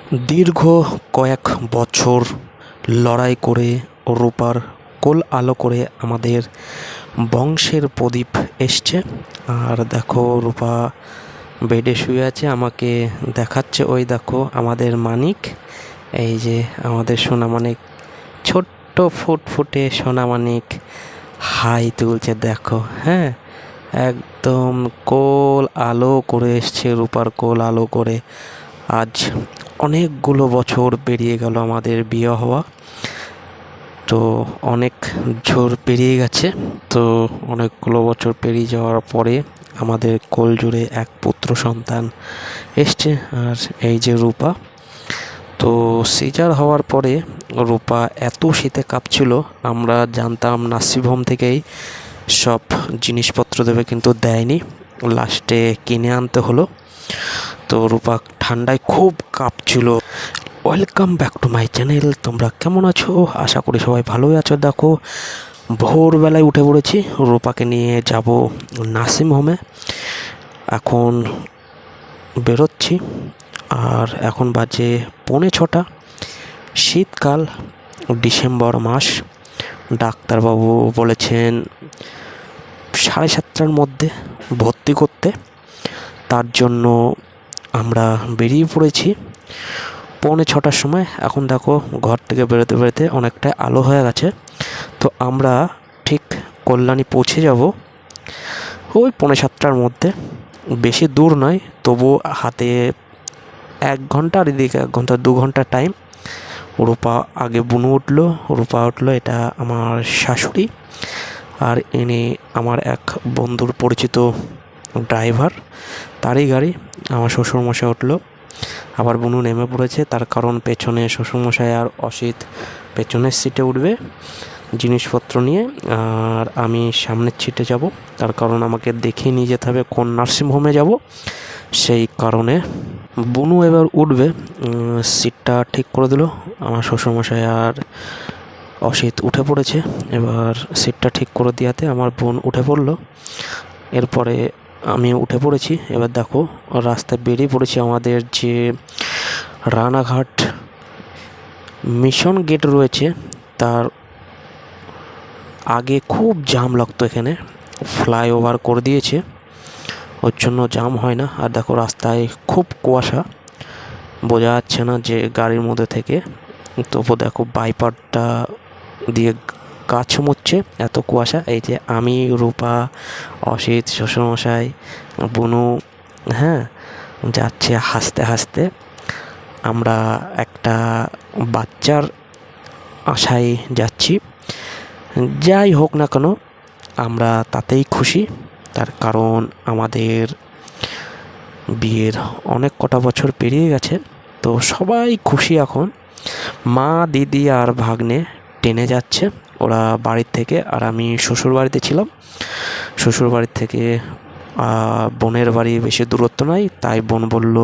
দীর্ঘ কয়েক বছর লড়াই করে রূপার কোল আলো করে আমাদের বংশের প্রদীপ এসছে। আর দেখো রূপা বেডে শুয়ে আছে, আমাকে দেখাচ্ছে। ওই দেখো আমাদের মানিক, এই যে আমাদের সোনামানিক, ছোট্ট ফুটফুটে সোনামানিক হাই তুলছে দেখো। হ্যাঁ, একদম কোল আলো করে এসছে, রূপার কোল আলো করে। আজ অনেকগুলো বছর পেরিয়ে গেল আমাদের বিয়ে হওয়া, তো অনেক ঝড় পেরিয়ে গেছে। তো অনেকগুলো বছর পেরিয়ে যাওয়ার পরে আমাদের কোল জুড়ে এক পুত্র সন্তান এসছে, আর এই যে রূপা। তো সিজার হওয়ার পরে রূপা এত শীতে কাঁপছিল, আমরা জানতাম নার্সিং হোম থেকেই সব জিনিসপত্র দেবে, কিন্তু দেয়নি, লাস্টে কিনে আনতে হলো। তো রূপা ঠান্ডায় খুব কাঁপছিল। Welcome back to my channel. তোমরা কেমন আছো? আশা করি সবাই ভালোই আছো। দেখো ভোরবেলায় উঠে পড়েছি, রূপাকে নিয়ে যাব নার্সিং হোমে। এখন বেরোচ্ছি, আর এখন বাজে 5:45। শীতকাল, ডিসেম্বর মাস। ডাক্তারবাবু বলেছেন 7:30টার মধ্যে ভর্তি করতে, তার জন্য আমরা বেরিয়ে পড়েছি 5:45টার সময়। এখন দেখো ঘর থেকে বেরোতে বেরোতে অনেকটা আলো হয়ে গেছে। তো আমরা ঠিক কল্যাণী পৌঁছে যাব ওই 6:45টার মধ্যে। বেশি দূর নয়, তবু হাতে 1 ঘন্টা, আর এদিকে 1 ঘন্টা, 2 ঘন্টা টাইম। রূপা আগে বুনু উঠলো, রূপা উঠলো, এটা আমার শাশুড়ি, আর ইনি আমার এক বন্ধুর পরিচিত ড্রাইভার, তারই গাড়ি। আমার শ্বশুরমশাই উঠলো, আবার বুনু নেমে পড়েছে, তার কারণ পেছনে শ্বশুরমশাই আর অসিত পেছনের সিটে উঠবে জিনিসপত্র নিয়ে, আর আমি সামনের সিটে যাব, তার কারণ আমাকে দেখিয়ে নিয়ে যেতে হবে কোন নার্সিংহোমে যাব। সেই কারণে বুনু এবার উঠবে, সিটটা ঠিক করে দিল। আমার শ্বশুরমশাই আর অসিত উঠে পড়েছে, এবার সিটটা ঠিক করে দেওয়াতে আমার বোন উঠে পড়লো। এরপরে আমি উঠে পড়েছি। এবার দেখো রাস্তায় বেরিয়ে পড়েছি। আমাদের যে রানাঘাট মিশন গেট রয়েছে, তার আগে খুব জাম লাগতো, এখানে ফ্লাইওভার করে দিয়েছে, ওর জন্য জাম হয় না। আর দেখো রাস্তায় খুব কুয়াশা, বোঝা যাচ্ছে না যে গাড়ির মধ্যে থেকে। তবু দেখো বাইপারটা দিয়ে গাছ মুচ্ছে, এত কুয়াশা। এই যে আমি, রূপা, অসিত, শ্বশুরমশাই, বুনু, হ্যাঁ, যাচ্ছে হাসতে হাসতে। আমরা একটা বাচ্চার আশায় যাচ্ছি। যাই হোক না কেন, আমরা তাতেই খুশি, তার কারণ আমাদের বিয়ের অনেক কটা বছর পেরিয়ে গেছে, তো সবাই খুশি এখন। মা, দিদি আর ভাগ্নে টেনে যাচ্ছে ওরা বাড়ির থেকে, আর আমি শ্বশুর বাড়িতে ছিলাম। শ্বশুর বাড়ির থেকে বোনের বাড়ি বেশি দূরত্ব নয়, তাই বোন বলল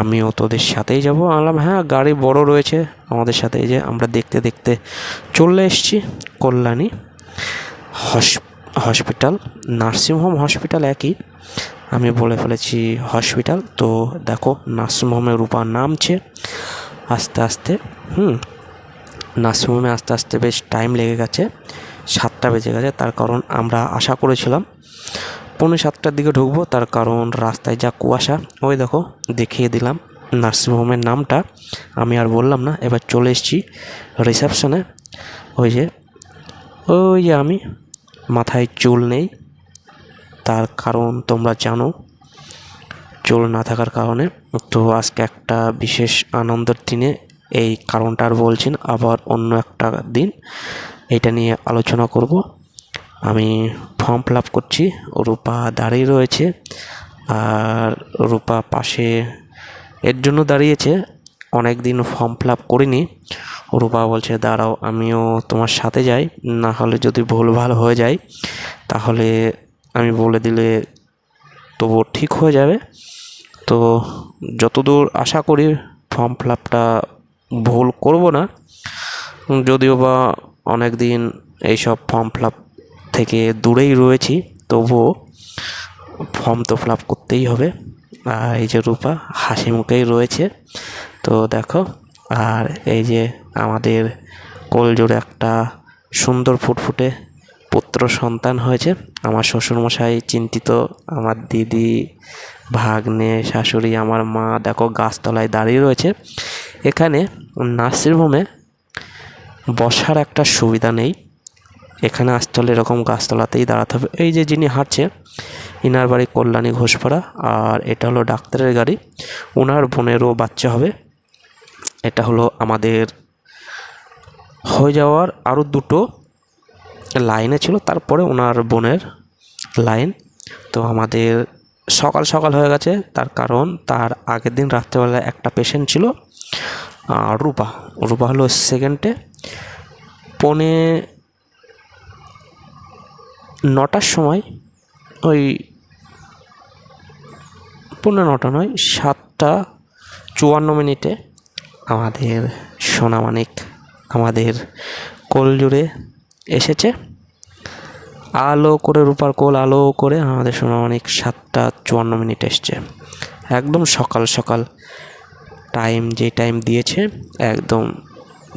আমিও তোদের সাথেই যাব। বললাম হ্যাঁ, গাড়ি বড় রয়েছে আমাদের সাথে। এই যে আমরা দেখতে দেখতে চলে এসেছি কল্যাণী হসপিটাল। নার্সিংহোম হসপিটাল একই, আমি বলে ফেলেছি হসপিটাল। তো দেখো নার্সিংহোমে রূপা নামছে আস্তে আস্তে। নার্সিংহোমে আস্তে আস্তে বেশ টাইম লেগে গেছে, 7টা বেজে গেছে। তার কারণ আমরা আশা করেছিলাম 6:45টার দিকে ঢুকবো, তার কারণ রাস্তায় যা কুয়াশা। ওই দেখো দেখিয়ে দিলাম নার্সিংহোমের নামটা, আমি আর বললাম না। এবার চলে এসেছি রিসেপশনে। ওই যে আমি, মাথায় চুল নেই, তার কারণ তোমরা জানো, চুল না থাকার কারণে। তো আজকে একটা বিশেষ আনন্দের দিনে এই কারণটা আর বলছি না, আবার অন্য একটা দিন এটা নিয়ে আলোচনা করব। আমি ফর্ম ফিল আপ করছি, রূপা দাঁড়িয়ে রয়েছে, আর রূপা পাশে এর জন্য দাঁড়িয়েছে, অনেক দিন ফর্ম ফিল আপ করিনি। রূপা বলছে দাঁড়াও আমিও তোমার সাথে যাই, না হলে যদি ভুলভাল হয়ে যায় তাহলে আমি বলে দিলে তবু ঠিক হয়ে যাবে। তো যতদূর আশা করি ফর্ম ফিল আপটা ভুল করবো না, যদিও বা অনেক দিন এইসব ফর্ম ফিল আপ থেকে দূরেই রয়েছি, তবুও ফর্ম তো ফিল আপ করতেই হবে। আর এই যে রূপা হাসি মুখেই রয়েছে, তো দেখো, আর এই যে আমাদের কোলজোড়ে একটা সুন্দর ফুটফুটে পুত্র সন্তান হয়েছে। আমার শ্বশুরমশাই চিন্তিত, আমার দিদি, ভাগ্নে, শাশুড়ি, আমার মা দেখো গাছতলায় দাঁড়িয়ে রয়েছে। এখানে নার্সিংহোমে বসার একটা সুবিধা নেই, এখানে আসতে হলে এরকম গাছতলাতেই দাঁড়াতে হবে। এই যে যিনি হাঁটছে, ইনার বাড়ি কল্যাণী ঘোষপাড়া, আর এটা হলো ডাক্তারের গাড়ি, ওনার বোনেরও বাচ্চা হবে। এটা হলো আমাদের হয়ে যাওয়ার আরও দুটো লাইনে ছিল, তারপরে ওনার বোনের লাইন। তো আমাদের সকাল সকাল হয়ে গেছে, তার কারণ তার আগের দিন রাত্রেবেলা একটা পেশেন্ট ছিল, রূপা হলো সেকেন্ডে। 9টার সময়, ওই 9:45 নয়, 7:54 আমাদের সোনামানিক আমাদের কোল জুড়ে এসেছে। আলো করে, রূপার কোল আলো করে আমাদের সোনামানিক 7:54 এসছে। একদম সকাল সকাল টাইম, যে টাইম দিয়েছে একদম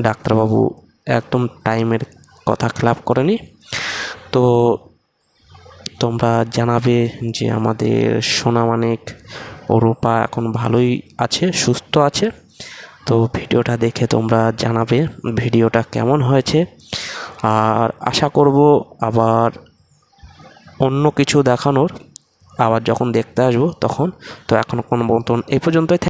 ডাক্তারবাবু একদম টাইমের কথা খেলাপ করেনি। তো তোমরা জানাবে যে আমাদের সোনামানিক ও রূপা এখন ভালোই আছে, সুস্থ আছে। তো ভিডিওটা দেখে তোমরা জানাবে ভিডিওটা কেমন হয়েছে, আর আশা করব আবার অন্য কিছু দেখানোর, আবার যখন দেখতে আসবো তখন। তো এখন কোনো মতন এই পর্যন্তই।